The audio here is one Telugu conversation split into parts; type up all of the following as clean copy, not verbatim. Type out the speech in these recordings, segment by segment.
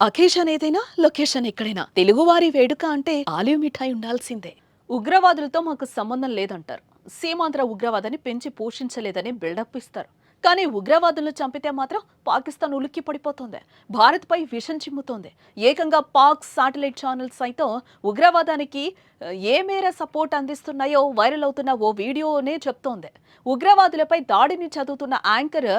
అకేషన్ ఏదైనా లొకేషన్ ఎక్కడైనా తెలుగువారి వేడుక అంటే ఆలివ్ మిఠాయి ఉండాల్సిందే. ఉగ్రవాదులతో మాకు సంబంధం లేదంటారు. సీమాంధ్ర ఉగ్రవాదాన్ని పెంచి పోషించలేదని బిల్డప్ ఇస్తారు. కానీ ఉగ్రవాదులను చంపితే మాత్రం పాకిస్తాన్ ఉలిక్కి పడిపోతోంది. భారత్పై విషం చిమ్ముతోంది. ఏకంగా పాక్ శాటిలైట్ ఛానల్స్ సైతం ఉగ్రవాదానికి ఏ మేర సపోర్ట్ అందిస్తున్నాయో వైరల్ అవుతున్న ఓ వీడియోనే చెప్తోంది. ఉగ్రవాదులపై దాడిని చదువుతున్న యాంకర్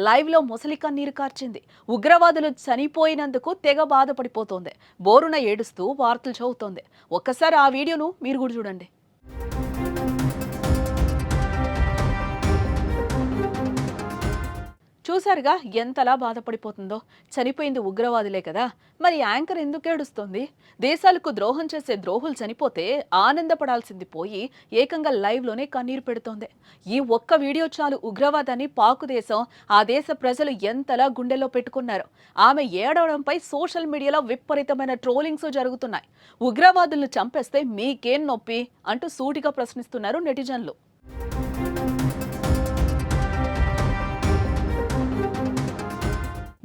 లైవ్లో ముసలి కన్నీరు కార్చింది. ఉగ్రవాదులు చనిపోయినందుకు తెగ బాధపడిపోతోంది. బోరున ఏడుస్తూ వార్తలు చదువుతోంది. ఒక్కసారి ఆ వీడియోను మీరు కూడా చూడండి. చూశారుగా ఎంతలా బాధపడిపోతుందో. చనిపోయింది ఉగ్రవాదులే కదా, మరి యాంకర్ ఎందుకు ఏడుస్తోంది? దేశాలకు ద్రోహం చేసే ద్రోహులు చనిపోతే ఆనందపడాల్సింది పోయి ఏకంగా లైవ్లోనే కన్నీరు పెడుతోంది. ఈ ఒక్క వీడియో చాలు ఉగ్రవాదాన్ని పాకు దేశం, ఆ దేశ ప్రజలు ఎంతలా గుండెల్లో పెట్టుకున్నారు. ఆమె ఏడవడంపై సోషల్ మీడియాలో విపరీతమైన ట్రోలింగ్స్ జరుగుతున్నాయి. ఉగ్రవాదులను చంపేస్తే మీకేం నొప్పి అంటూ సూటిగా ప్రశ్నిస్తున్నారు నెటిజన్లు.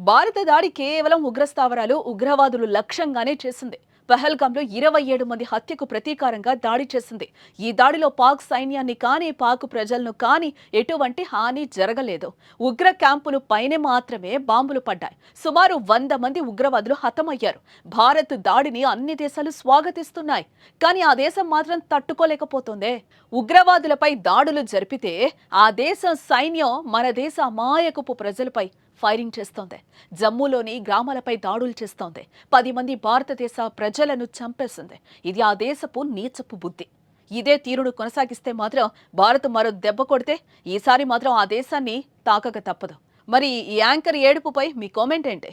భారత దాడి కేవలం ఉగ్రస్థావరాలు, ఉగ్రవాదులు లక్ష్యంగానే చేసింది. పహల్గాంలో 27 మంది హత్యకు ప్రతీకారంగా దాడి చేసింది. ఈ దాడిలో పాక్ సైన్యాన్ని కానీ, పాక్ ప్రజలను కానీ ఎటువంటి హాని జరగలేదు. ఉగ్ర క్యాంపులు పైనే మాత్రమే బాంబులు పడ్డాయి. సుమారు 100 మంది ఉగ్రవాదులు హతమయ్యారు. భారత్ దాడిని అన్ని దేశాలు స్వాగతిస్తున్నాయి. కానీ ఆ దేశం మాత్రం తట్టుకోలేకపోతోందే. ఉగ్రవాదులపై దాడులు జరిపితే ఆ దేశం సైన్యం మన దేశ అమాయకపు ప్రజలపై ఫైరింగ్ చేస్తోంది. జమ్మూలోని గ్రామాలపై దాడులు చేస్తోంది. 10 మంది భారతదేశ ప్రజలను చంపేసింది. ఇది ఆ దేశపు నీచపు బుద్ధి. ఇదే తీరును కొనసాగిస్తే మాత్రం భారత్ మరో దెబ్బ కొడితే ఈసారి మాత్రం ఆ దేశాన్ని తాకక తప్పదు. మరి ఈ యాంకర్ ఏడుపుపై మీ కామెంట్ ఏంటి?